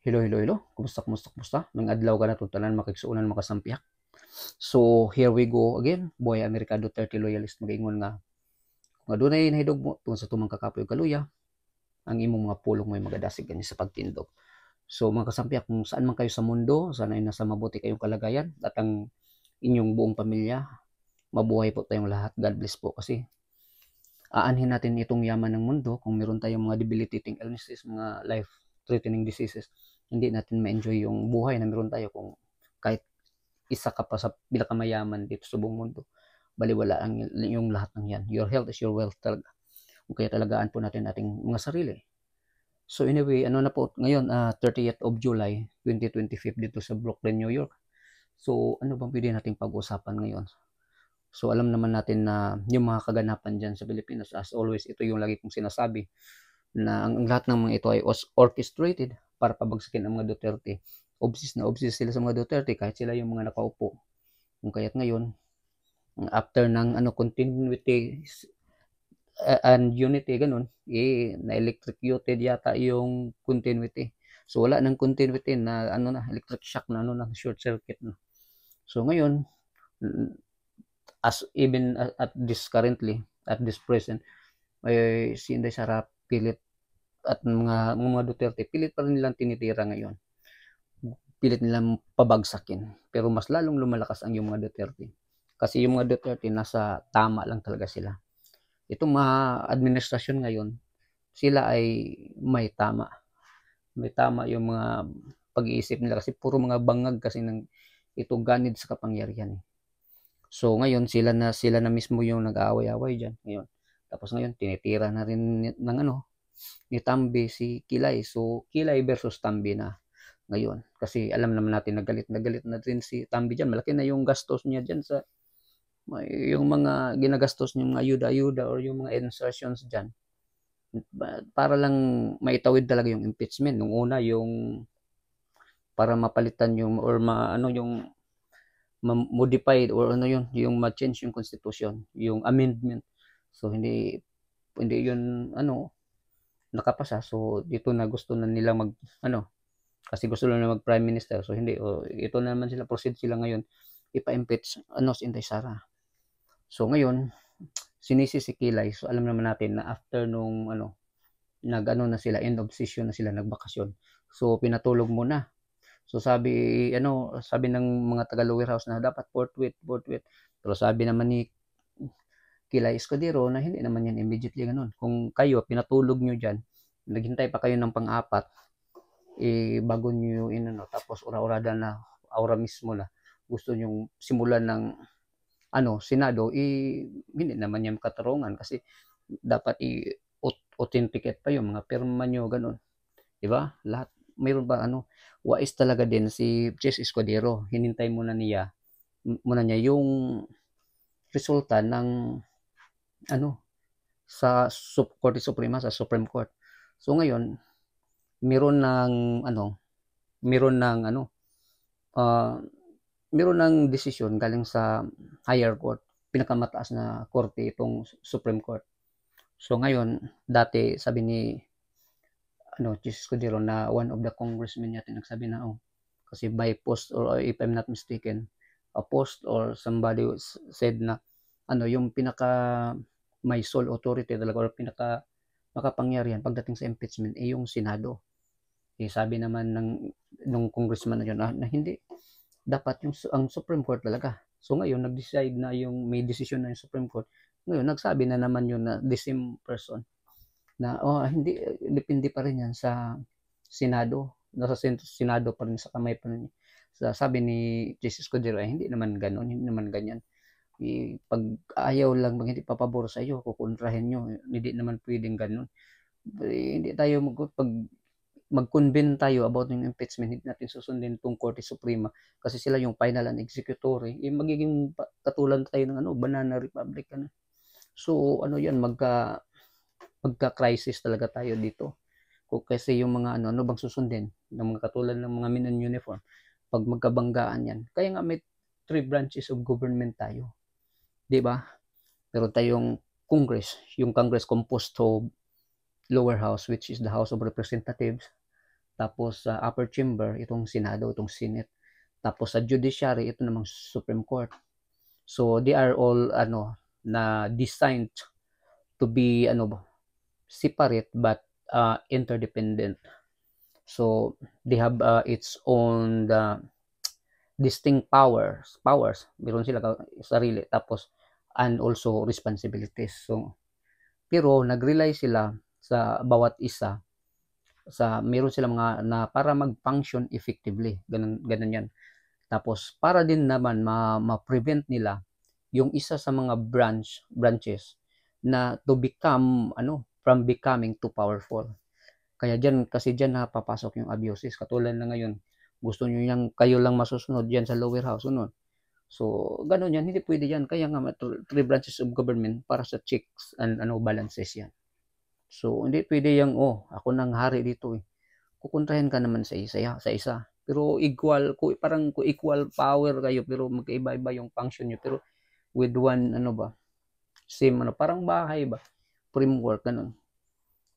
Hello. Kumusta? May adlaw ka na tanan makigsuonan makasampiak. So here we go again. Boy America Duterte loyalist magaingon nga kung adunay nahidugmo tungod sa tumang kakapoy kaluya, ang imong mga pulong may magadasig kani sa pagtindog. So mga kasampiak, kung saan man kayo sa mundo, sana ay nasa mabuti kayong kalagayan at ang inyong buong pamilya. Mabuhay po tayong lahat. God bless po kasi aanhin natin itong yaman ng mundo kung meron tayong mga debilitating illnesses, mga life-threatening diseases. Hindi natin ma-enjoy yung buhay na meron tayo kung kahit isa ka pa sa pinakamayaman dito sa buong mundo. Baliwala ang yung lahat ng yan. Your health is your wealth talaga. Kaya talagaan po natin ating mga sarili. So anyway, ano na po ngayon, 30th of July 2025 dito sa Brooklyn, New York. So ano bang pwede nating pag-usapan ngayon? So alam naman natin na yung mga kaganapan dyan sa Pilipinas, as always, ito yung lagi kong sinasabi, na ang lahat ng mga ito ay orchestrated para pabagsakin ang mga Duterte. Obsessed sila sa mga Duterte kahit sila yung mga nakaupo. Kung kaya't ngayon, after ng continuity and unity, ganun, na-electrocuted yata yung continuity. So wala ng continuity na electric shock na short circuit na. So ngayon, as even at this currently, at this present, ay si Inday Sara pilit at mga Duterte, pilit pa rin nilang tinitira ngayon. Pilit nilang pabagsakin. Pero mas lalong lumalakas ang yung mga Duterte. Kasi yung mga Duterte, nasa tama lang talaga sila. Itong mga administrasyon ngayon, sila ay may tama. May tama yung mga pag-iisip nila kasi puro mga bangag kasi ng ito ganid sa kapangyarihan. So ngayon sila na mismo yung nag-aaway-away diyan ngayon. Tapos ngayon tinitira na rin ng ni Tambi si Kilay. So Kilay versus Tambi na ngayon. Kasi alam naman natin na galit na rin si Tambi diyan. Malaki na yung gastos niya diyan sa yung mga ginagastos niya mga ayuda-ayuda or yung mga insertions diyan. Para lang maitawid talaga yung impeachment. Nung una yung para mapalitan yung or yung modified or yung ma-change yung constitution, yung amendment. So hindi yun nakapasa. So dito na gusto na nila kasi gusto na mag prime minister. So hindi ito na naman sila, proceed sila ngayon ipa-impeach si Inday Sara. So ngayon sinisi si Kilay. So alam naman natin na after nung na sila, end of session na sila, nagbakasyon. So pinatulog muna. So sabi ng mga taga Lower House na dapat forthwith. Pero sabi naman ni Kilay Escudero na hindi naman yan immediately ganun. Kung kayo pinatulog nyo dyan, naghintay pa kayo ng pang-apat, bago nyo tapos ura-urada na, aura mismo na gusto nyo simulan ng Senado, hindi naman yan katarungan kasi dapat authenticate pa yung mga pirma nyo, ganun. Diba? Lahat mayroon ba wais talaga din si Chess Escudero. Hinintay muna niya yung resulta ng sa Korte Suprema, sa Supreme Court. So ngayon meron ng desisyon galing sa higher court, pinakamataas na korte, itong Supreme Court. So ngayon, dati sabi ni Chis Escudero na one of the congressmen yata nagsabi na kasi by post, or if I'm not mistaken, a post or somebody said na yung pinaka may sole authority talaga or pinaka makapangyarihan pagdating sa impeachment yung Senado. Sabi naman nung congressman na yun na hindi, dapat ang Supreme Court talaga. So ngayon nag-decide na may decision na yung Supreme Court. Ngayon nagsabi na naman yun na the same person na hindi, depende pa rin yan sa Senado. Nasa Senado pa rin, sa kamay pa rin. Sabi ni Jesus Escudero hindi naman gano'n, hindi naman ganyan. Pag ayaw lang, hindi papabor sa iyo, kukontrahin nyo. Hindi naman pwedeng gano'n. Hindi tayo pag mag-convene tayo about yung impeachment, hindi natin susundin itong Korte Suprema kasi sila yung final and executory. Magiging katulad tayo ng banana republic. So yan, magka-crisis talaga tayo dito. Kasi yung mga bang susundin ng mga katulad ng mga men in uniform, pag magkabanggaan yan. Kaya nga may 3 branches of government tayo. Di ba? Pero tayong Congress, yung Congress composed of lower house, which is the House of Representatives. Tapos sa upper chamber, itong Senado, itong Senate. Tapos sa judiciary, ito namang Supreme Court. So they are all na designed to be separate but interdependent. So they have its own distinct powers. Meron sila sarili, tapos and also responsibilities. So pero nag-rely sila sa bawat isa sa meron sila mga na para mag-function effectively. Ganun yan. Tapos para din naman ma-prevent nila yung isa sa mga branches na to become from becoming too powerful. Kaya kasi diyan napapasok yung abuses. Katulad na ngayon, gusto niyo yang kayo lang masusunod diyan sa lower house, sunod. So, ganun yan, hindi pwede yan. Kaya nga, three branches of government para sa checks and balances yan. So, hindi pwede yung, ako nang hari dito eh. Kukontrahin ka naman sa isa. Pero parang equal power kayo, pero magkaiba-iba yung function nyo. Pero with one, same, parang bahay ba? Framework, ganun.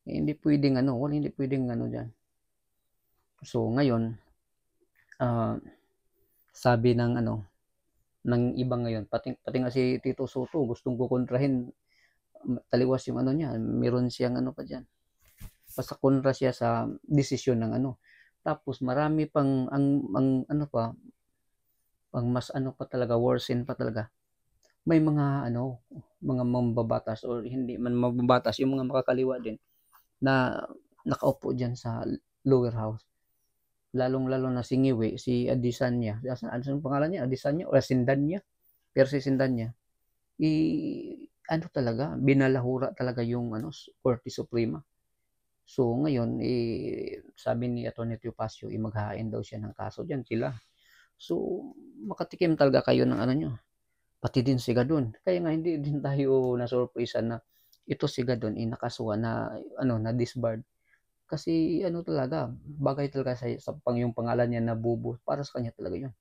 Eh, hindi pwedeng, hindi pwedeng, dyan. So, ngayon, sabi ng, ng iba ngayon, pati nga si Tito Soto, gustong kukontrahin, taliwas yung niya, meron siyang pa dyan. Basta kontra siya sa desisyon ng Tapos marami pang ang mas pa talaga, worsen pa talaga. May mga mga mambabatas or hindi man mambabatas, yung mga makakaliwa din na nakaupo diyan sa lower house. Lalong-lalo na si Ngiwi, si Adisanya. Ano pangalan niya? Adisanya o Sindanya? Pero si Sindanya, talaga, binalahura talaga yung Korte Suprema. So ngayon, sabi ni Atty. Teopacio, maghahain daw siya ng kaso diyan sila. So makatikim talaga kayo ng nyo. Pati din si Gadon. Kaya nga hindi din tayo na-surprise na ito si Gadon nakasuha na na disbarred. Kasi talaga, bagay talaga sa yung pangalan niya na Bubu, para sa kanya talaga yun.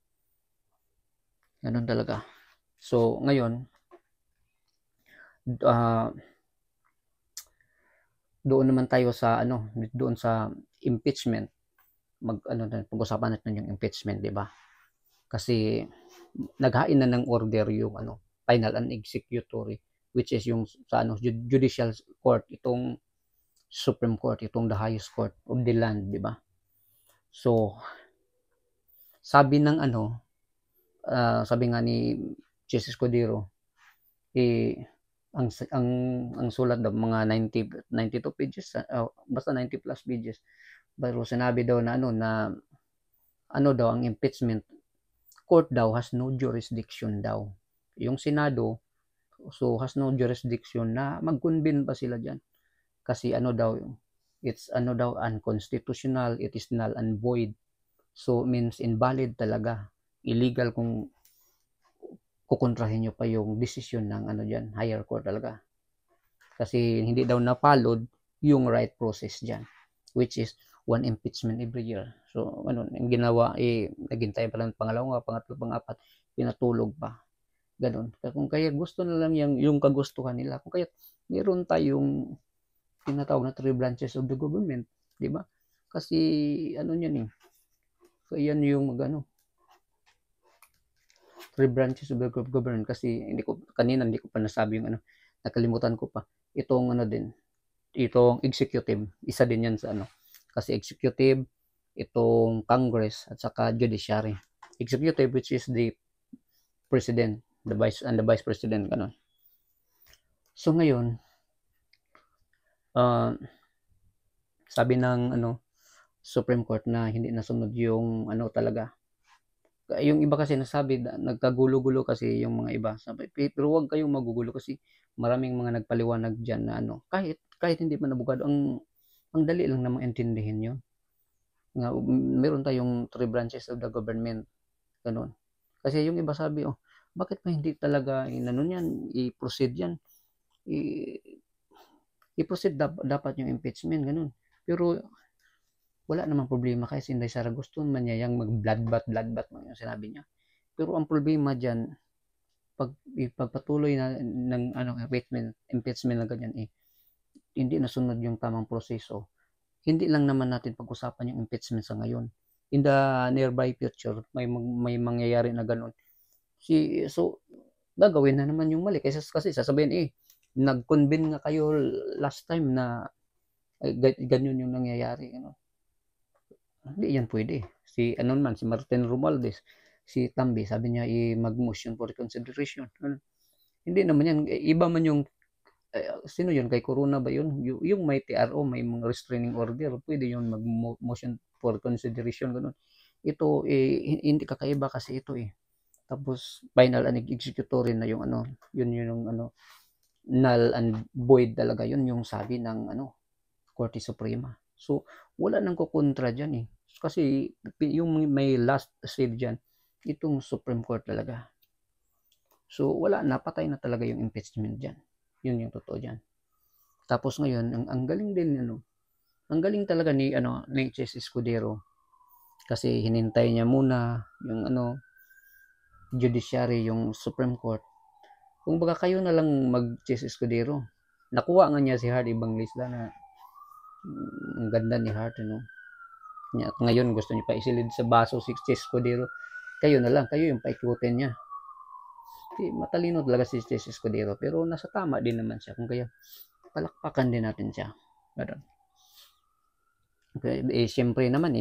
Ganun talaga. So ngayon, doon naman tayo sa doon sa impeachment. Pag-usapan natin yung impeachment, 'di ba? Kasi naghain na ng order yung final and executory, which is yung sa judicial court, itong Supreme Court, itong the highest court of the land, 'di ba? So sabi ng sabi nga ni Chis Escudero, ang sulat daw mga 92 pages, basta 90 plus pages. Pero sinabi daw na daw ang impeachment court daw has no jurisdiction daw. Yung Senado so has no jurisdiction na mag-convene pa sila diyan. Kasi daw it's daw unconstitutional, it is null and void. So means invalid talaga, illegal kung kukontrahin nyo pa yung desisyon ng diyan, higher court talaga. Kasi hindi daw na-followed yung right process diyan, which is one impeachment every year. So yung ginawa naghintay pa lang pangalawa, pangatlo, pangapat, pinatulog pa. Ganun. Kung kaya gusto na lang yung kagustuhan nila. Kung kaya meron tayong tinatawag na three branches of the government, di ba? Kasi yan so yan yung three branches of the government. Kasi kanina hindi ko pa nasabi yung nakalimutan ko pa. Itong itong executive, isa din yan sa kasi executive, itong Congress at saka judiciary. Executive, which is the president, the vice president, ganun. So ngayon, sabi ng Supreme Court na hindi nasunod yung talaga. Yung iba kasi nasabi, nagkagulo-gulo kasi yung mga iba. Sabi, pero huwag kayong magugulo kasi maraming mga nagpaliwanag diyan na kahit hindi man abogado, ang dali lang namang intindihin yun. Meron tayong three branches of the government, ganun. Kasi yung iba sabi, bakit pa hindi talaga yan, i-proceed yan, i-proceed dapat yung impeachment, ganun. Pero wala namang problema kasi Inday Sara gusto man niya yung mag-bloodbath yung sinabi niya. Pero ang problema diyan, pagpatuloy na ng impeachment na ganyan hindi nasunod yung tamang proseso, hindi lang naman natin pag-usapan yung impeachment sa ngayon. In the nearby future, may mangyayari na ganun. So, gagawin na naman yung mali. Kasi sasabihin, nag-convene nga kayo last time na ganyan yung nangyayari. Ano? Hindi yan pwede. Si Martin Romualdez, si Tambi, sabi niya mag-motion for reconsideration. Hindi naman yan. Iba man yung sino yun? Kay Corona ba yun? Yung may TRO, may mga restraining order, pwede yun mag-motion for consideration. Ganun. Ito, hindi kakaiba kasi ito Tapos, final and executory na yung yun yung null and void talaga yun, yung sabi ng Korte Suprema. So, wala nang kukontra dyan Kasi, yung may last say dyan, itong Supreme Court talaga. So, wala na, patay na talaga yung impeachment dyan. Yun yung totoo dyan. Tapos ngayon, ang galing din, ang galing talaga ni Chess Escudero. Kasi hinintay niya muna yung judiciary, yung Supreme Court. Kung baga kayo na lang mag-Chess Escudero. Nakuha nga niya si Hart Evangelista na ang ganda ni Hart, Ngayon gusto niya pa isilid sa baso si Chess Escudero. Kayo na lang, kayo yung paikutin niya. Matalino talaga si Chess Escudero, pero nasa tama din naman siya. Kung kaya, palakpakan din natin siya. Okay, siyempre naman,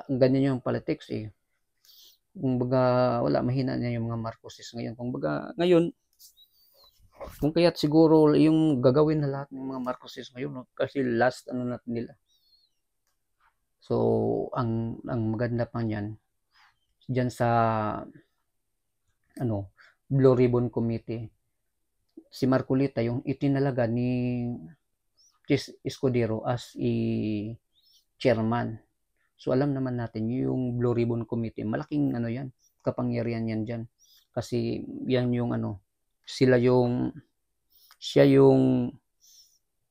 ganyan yung politics Kung baga, wala, mahina niya yung mga Marcoses ngayon. Kung baga, ngayon, kung kaya't siguro yung gagawin na lahat ng mga Marcoses ngayon, kasi last natin nila. So, ang maganda pa niyan, dyan sa Blue Ribbon Committee, si Marcolita yung itinalaga ni Chess Escudero as chairman. So alam naman natin yung Blue Ribbon Committee, malaking yan, kapangyarihan yan dyan. Kasi yan yung siya yung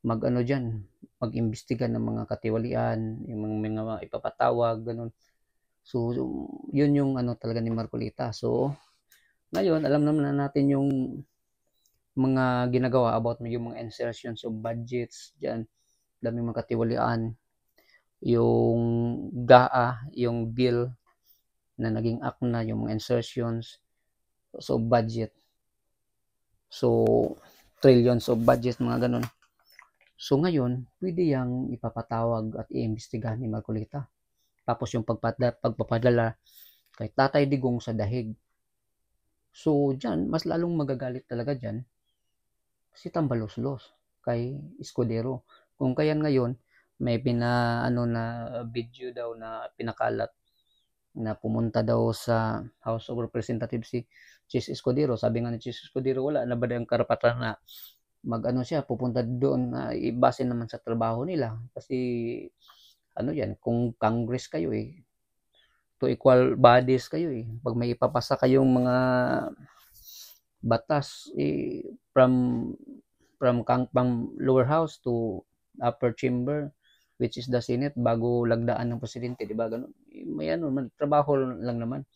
mag-imbestiga ng mga katiwalian, yung mga ipapatawag, ganun. So yun yung talaga ni Marcolita. So ngayon, alam naman natin yung mga ginagawa about yung mga insertions of budgets dyan, daming mga katiwalian, yung GAA, yung bill na naging act na, yung mga insertions so budget, so trillions of budget, mga ganun. So ngayon, pwede yang ipapatawag at iimbestigahan ni Marcolita. Tapos yung pagpapadala kay Tatay Digong sa dahig. So dyan, mas lalong magagalit talaga dyan si Tambaloslos kay Escudero. Kung kaya ngayon, may na video daw na pinakalat na pumunta daw sa House of Representatives si Chess Escudero. Sabi nga ni Chess Escudero, wala na ba ang karapatan na siya, pupunta doon na ibase naman sa trabaho nila. Kasi yan, kung Congress kayo to equal bodies kayo pag may ipapasa kayong mga batas from lower house to upper chamber, which is the Senate, bago lagdaan ng presidente, di ba? Ganun. May trabaho lang naman.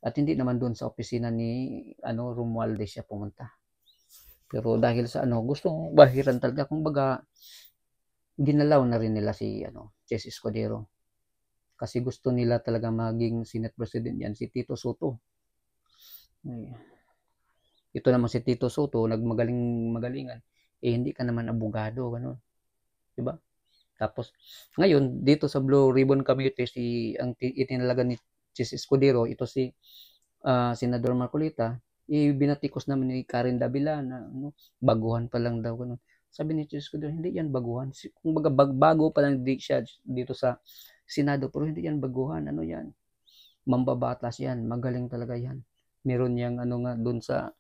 At hindi naman doon sa opisina ni Romualdez siya pumunta. Pero dahil sa gustong bahiran talaga, kung baga ginalaw na rin nila si Chess Escudero. Kasi gusto nila talaga maging Senate President yan, si Tito Soto. Ito naman si Tito Soto, magalingan, hindi ka naman abogado, gano'n. Diba? Tapos, ngayon, dito sa Blue Ribbon Committee, ang itinalaga ni Chess Escudero, ito si Senador Marcolita, binatikos naman ni Karen Davila na baguhan pa lang daw, gano'n. Sabi ni Chess Escudero, hindi yan baguhan. Kung bago pa lang siya dito sa Senado, pero hindi yan baguhan. Yan? Mambabatas yan. Magaling talaga yan. Meron niyang doon sa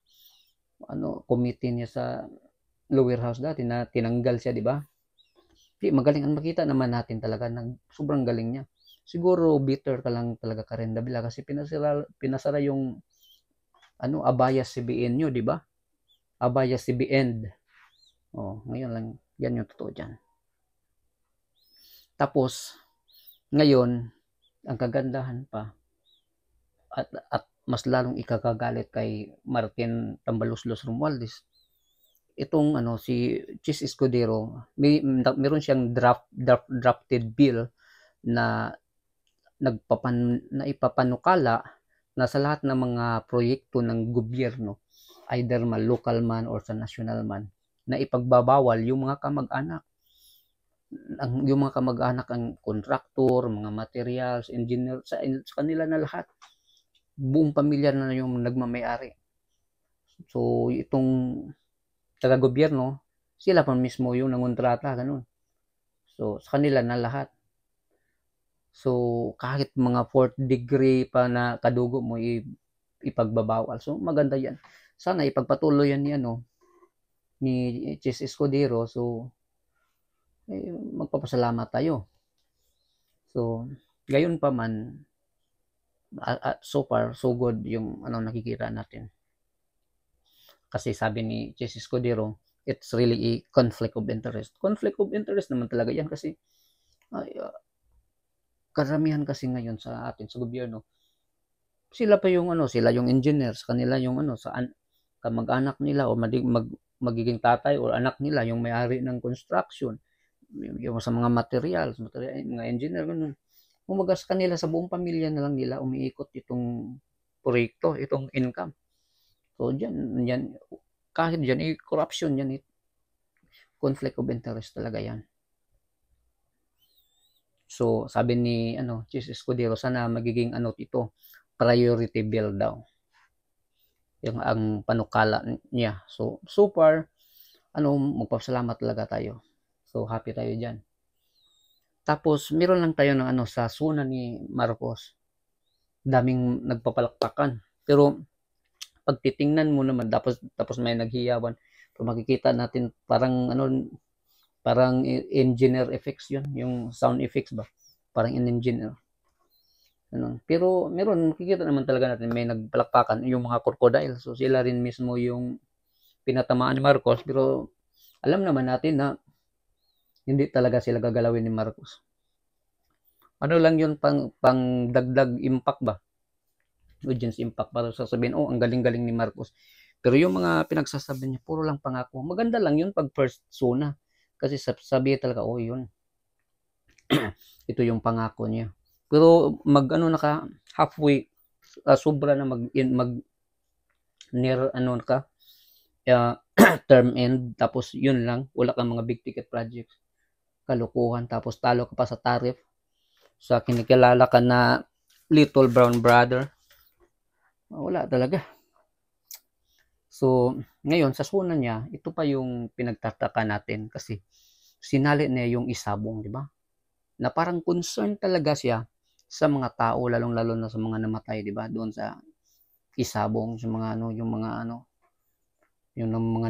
committee niya sa lower house dati na tinanggal siya, di ba? Magaling. Ang makita naman natin talaga na sobrang galing niya. Siguro bitter ka lang talaga, Karen Davila, kasi pinasara yung Abayas CBN nyo, di ba? Abayas CBN. Ngayon lang, yan yung totoo dyan. Tapos, ngayon, ang kagandahan pa, at mas lalong ikakagalit kay Martin Tambaloslos Romualdez, itong si Chis Escudero, meron siyang drafted bill na na ipapanukala na sa lahat ng mga proyekto ng gobyerno, either local man or sa national man, na ipagbabawal yung mga kamag-anak. Yung mga kamag-anak ang kontraktor, mga materials, engineer, sa kanila na lahat. Buong pamilya na yung nagmamayari. So, itong taga-gobyerno, sila pa mismo yung nangontrata, ganun. So, sa kanila na lahat. So, kahit mga 4th degree pa na kadugo mo, ipagbabawal. So, maganda yan. Sana ipagpatuloy yan ni Chis Escudero. So, magpapasalamat tayo. So, gayon pa man, so far, so good yung nakikita natin. Kasi sabi ni Chis Escudero, it's really a conflict of interest. Conflict of interest naman talaga yan kasi karamihan kasi ngayon sa atin, sa gobyerno, sila pa yung sila yung engineers, kanila yung sa kamag-anak nila o magiging tatay or anak nila yung may-ari ng construction, yung sa mga materials, mga engineer, ganun. Kumbaga sa kanila, sa buong pamilya na lang nila umiikot itong proyekto, itong income. So, yan, kahit dyan, corruption yan, conflict of interest talaga yan. So, sabi ni Chis Escudero, sana magiging ito, priority bill daw. Yung ang panukala niya. So far, magpapasalamat talaga tayo. So, happy tayo dyan. Tapos, meron lang tayo ng sa suna ni Marcos. Daming nagpapalakpakan. Pero, pag titingnan mo naman, tapos may naghiyawan, so makikita natin parang parang engineer effects yun, yung sound effects ba? Parang in-engineer. Pero meron, makikita naman talaga natin may nagpalakpakan, yung mga crocodile. So sila rin mismo yung pinatamaan ni Marcos, pero alam naman natin na hindi talaga sila gagalawin ni Marcos. Ano lang yun, pang dagdag impact ba? Audience impact para sasabihin, ang galing-galing ni Marcos. Pero yung mga pinagsasabi niya, puro lang pangako. Maganda lang yun pag first zona. Kasi sabi talaga, yun. Ito yung pangako niya. Pero naka halfway, sobra na near term end, tapos yun lang, wala kang mga big ticket projects. Kalukuhan, tapos talo ka pa sa tariff. Sa kinikilala ka na little brown brother. Wala talaga. So, ngayon, sa suna niya, ito pa yung pinagtataka natin kasi sinali niya yung isabong, di ba? Na parang concern talaga siya sa mga tao, lalong-lalo na sa mga namatay, di ba? Doon sa isabong, sa mga yung mga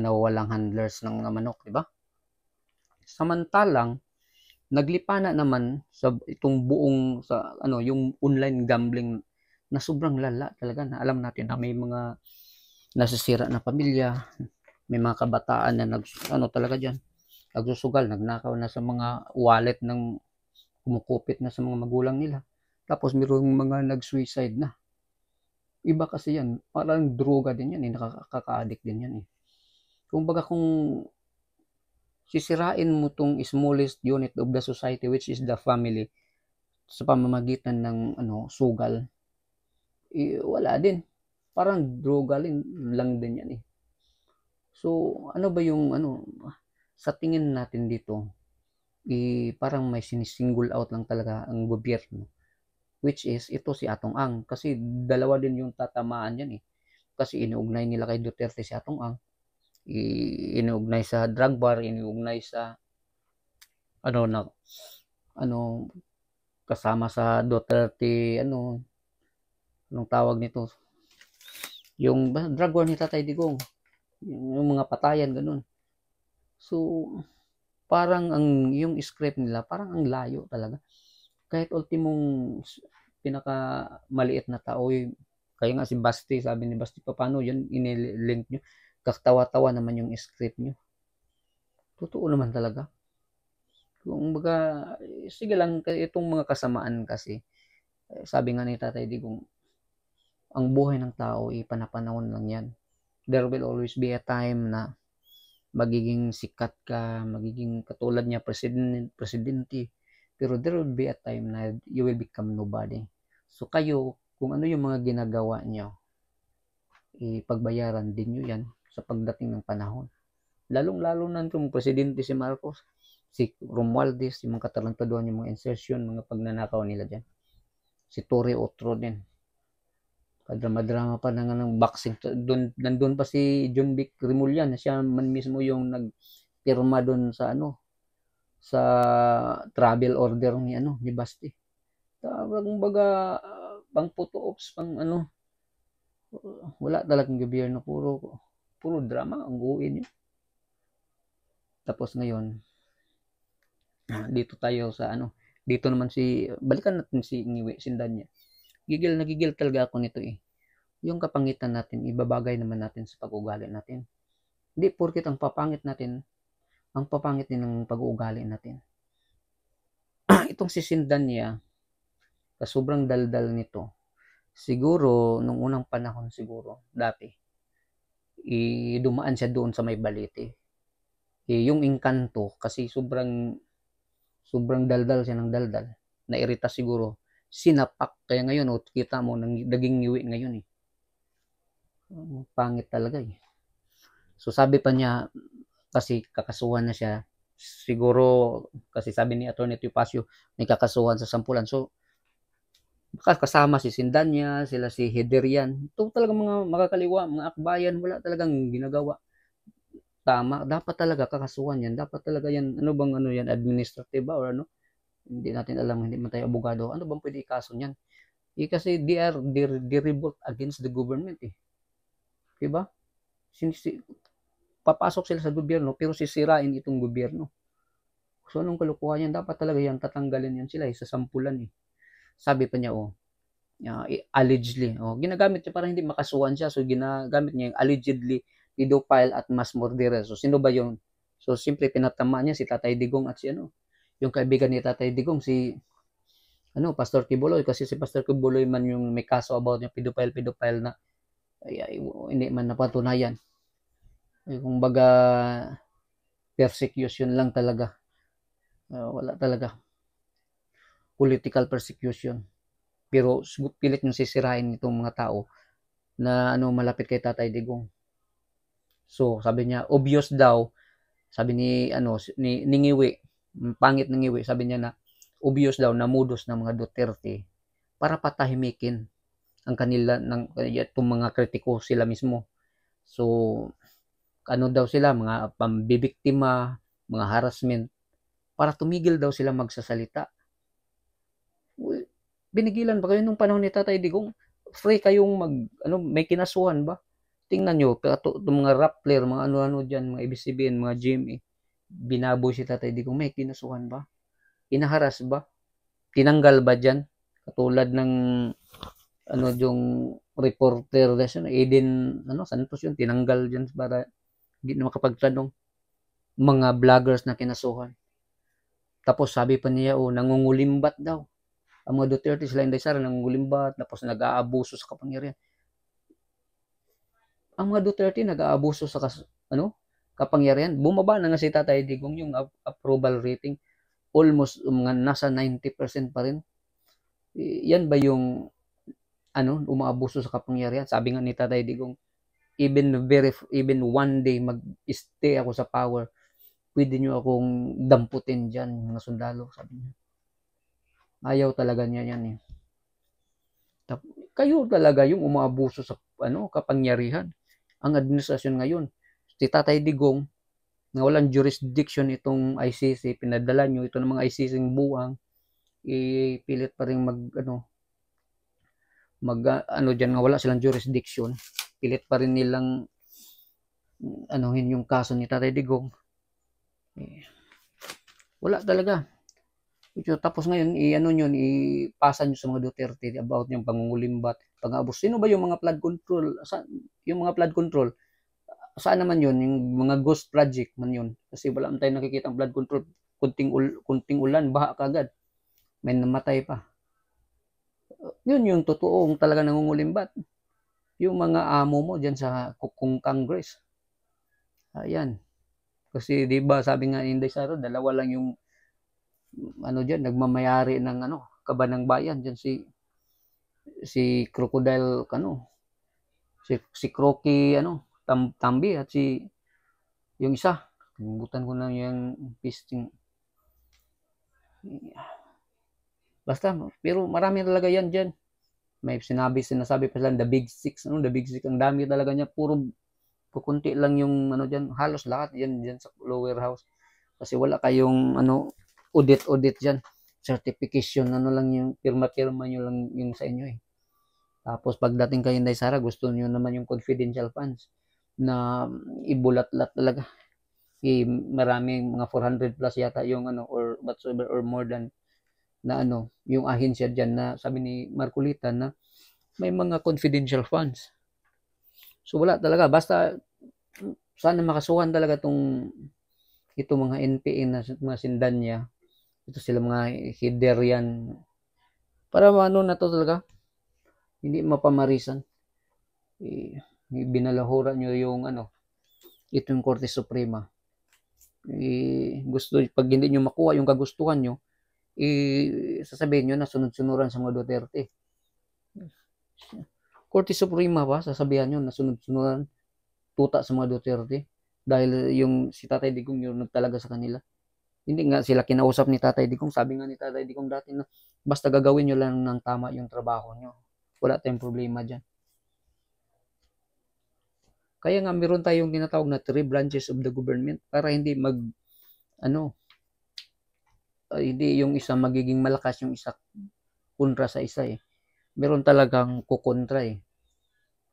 nawawalang handlers ng mga manok, di ba? Samantalang, naglipana naman sa itong buong yung online gambling na sobrang lala talaga, na alam natin na may mga nasisira na pamilya, may mga kabataan na talaga diyan, nagsusugal, nagnakaw na sa mga wallet ng kumukupit na sa mga magulang nila. Tapos mayroong mga nag-suicide na. Iba kasi yan, parang droga din yan, nakaka-addict din yan. Kumbaga kung sisirain mo tong smallest unit of the society, which is the family, sa pamamagitan ng sugal, wala din. Parang droga lang din yan. So, ano ba yung sa tingin natin dito, parang may sinisingle out lang talaga ang gobyerno, which is ito si Atong Ang, kasi dalawa din yung tatamaan yan kasi inuugnay nila kay Duterte si Atong Ang, inuugnay sa drug bar, inuugnay sa kasama sa Duterte, anong tawag nito, yung drug war ni Tatay Digong, yung mga patayan, ganun. So, parang yung script nila, parang ang layo talaga. Kahit ultimong pinaka maliit na tao, kaya nga si Basti, sabi ni Basti, paano yan inilink nyo? Katawa-tawa naman yung script nyo. Totoo naman talaga. Kung baga, sige lang, itong mga kasamaan kasi, sabi nga ni Tatay Digong, ang buhay ng tao, panapanahon lang yan. There will always be a time na magiging sikat ka, magiging katulad niya, presidente. Pero there will be a time na you will become nobody. So kayo, kung ano yung mga ginagawa niyo, ipagbayaran din nyo yan sa pagdating ng panahon. Lalong-lalo na itong presidente si Marcos, si Romualdez, yung mga katarantaduhan, yung mga insertion, mga pagnanakaw nila dyan. Si Torre Otro din. Kadrama-drama pa na nga ng boxing. Nandun pa si John Vic Remulla, siya man mismo yung nagpirma doon sa sa travel order ni Basti. Kumbaga, pang photo ops, pang wala talagang gobyerno, puro drama ang guuin yun. Tapos ngayon, dito tayo sa dito naman balikan natin si Ngiwi Sindanya. Gigil na gigil talaga ako nito Yung kapangitan natin, ibabagay naman natin sa pag-ugali natin. Hindi porket ang papangit natin, ang papangit din ng pag-uugali natin. Itong si Sindanya, sobrang daldal nito. Siguro, nung unang panahon dati, dumaan siya doon sa may Balete. Yung engkanto, kasi sobrang daldal siya ng daldal. Nairita siguro. Sinapak. Kaya ngayon, kita mo, naging ngiwi ngayon Pangit talaga So sabi pa niya, kasi kakasuhan na siya. Siguro, kasi sabi ni Atty. Tupacio, may kakasuhan sa sampulan. So, kasama si Sindanya, sila si Hederian. Ito talaga mga makakaliwa, mga akbayan, wala talagang ginagawa. Tama, dapat talaga kakasuhan yan. Dapat talaga yan, yan, administrative ba or Hindi natin alam, hindi man tayo abogado. Ano bang pwede ikaso niyan? Kasi they revolt against the government Diba? Papasok sila sa gobyerno pero sisirain itong gobyerno. So anong kalukuhan yan? Dapat talaga yan, tatanggalin yan sila sa sampulan Sabi pa niya allegedly. Ginagamit niya para hindi makasuhan siya. So ginagamit niya yung allegedly pedophile at mass murderer. So sino ba yun? So simple pinatama niya si Tatay Digong at si yung kaibigan ni Tatay Digong si Pastor Kibuloy, kasi si Pastor Kibuloy man yung may kaso about yung pedophile na hindi man napatunayan. Kung baga persecution lang talaga. Wala talaga. Political persecution. Pero pilit yung sisirain itong mga tao na malapit kay Tatay Digong. So sabi niya, obvious daw, sabi ni Ngiwi, pangit ng Ngiwi, sabi niya na obvious daw na modus ng mga Duterte para patahimikin ang kanila itong mga kritiko sila mismo. So daw sila, mga pambibiktima, mga harassment, para tumigil daw sila magsasalita. Binigilan ba kayo nung panahon ni Tatay Digong? Free kayong may kinasuhan ba? Tingnan nyo, mga Rappler, mga ano-ano dyan, mga ABCBN, mga GMA, binaboy si Tatay Digong, may kinasuhan ba? Inaharas ba? Tinanggal ba dyan? Katulad ng yung reporter Eden Santos yun, tinanggal dyan para hindi na makapagtanong. Mga vloggers na kinasuhan. Tapos sabi pa niya, nangungulimbat daw. Ang mga Duterte, sila Inday Sara, nangungulimbat, tapos nag-aabuso sa kapangyarihan. Ang mga Duterte nag-aabuso sa kapangyarihan. Bumaba na nga si Tatay Digong yung approval rating. Almost mga nasa 90% pa rin. Yan ba yung umaabuso sa kapangyarihan? Sabi nga ni Tatay Digong, even one day mag-stay ako sa power, pwede nyo akong damputin dyan, mga sundalo, sabi niya. Ayaw talaga niya yan Kayo talaga yung umaabuso sa kapangyarihan. Ang administrasyon ngayon, si Tatay Digong, na walang jurisdiction itong ICC, pinadala nyo ito ng mga ICC buwang, ipilit pa rin dyan nga wala silang jurisdiction, pilit pa rin nilang yung kaso ni Tatay Digong. Wala talaga. Tapos ngayon, ipasa nyo sa mga Duterte about yung pangungulimbat, pang-abos. Sino ba yung mga flood control? Yung mga flood control, saan naman yun? Yung mga ghost project man yun. Kasi wala man tayo nakikita ang flood control. Kunting ulan, baha kagad. May namatay pa. Yun yung totoong talaga nangungulimbat. Yung mga amo mo dyan sa Congress. Ayan. Kasi 'di ba sabi nga ni Inday Sara, dalawa lang yung ano diyan, nagmamayari ng ano, kaban ng bayan diyan, si Crocodile ano, si Crocky ano, Tambi at si yung isa, kalimutan ko na yung pisting. Basta, pero marami talaga yan diyan. May sinasabi pa sila the big six, ano, the big six, ang dami talaga niya, puro kukunti lang yung ano diyan, halos lahat yan diyan sa lower house. Kasi wala kayong ano, audit diyan. Certification ano lang yung pirma-pirma nyo lang yung sa inyo eh. Tapos pagdating kayo Inday Sara, gusto niyo naman yung confidential funds na ibulat-lat talaga. Maraming mga 400 plus yata yung ano or whatsoever or more than na ano, yung ahensya diyan na sabi ni Marcolita na may mga confidential funds. So wala talaga, basta sana makasuhan talaga ito mga NPA na mga sindanya. Ito sila mga header yan. Para ano na to talaga, hindi mapamarisan. Binalahura nyo yung ano, itong Korte Suprema. Gusto, pag hindi nyo makuha yung kagustuhan nyo, sasabihin nyo na sunod-sunuran sa mga Duterte. Korte Suprema ba, sasabihan nyo na sunod-sunuran tuta sa mga Duterte. Dahil yung si Tatay Digong yung nagtalaga sa kanila. Hindi nga sila kinausap ni Tatay Digong. Sabi nga ni Tatay Digong dati na basta gagawin nyo lang ng tama yung trabaho nyo. Wala tayong problema dyan. Kaya nga meron tayong tinatawag na 3 branches of the government para hindi hindi yung isa magiging malakas yung isa kontra sa isa eh. Meron talagang kukontra eh.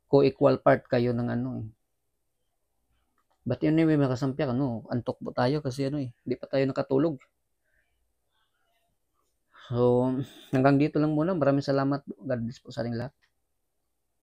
Co-equal part kayo ng ano eh. But anyway, mga kasampyak, antok po tayo kasi hindi pa tayo nakatulog. So, hanggang dito lang muna. Maraming salamat. God bless po sa ating lahat.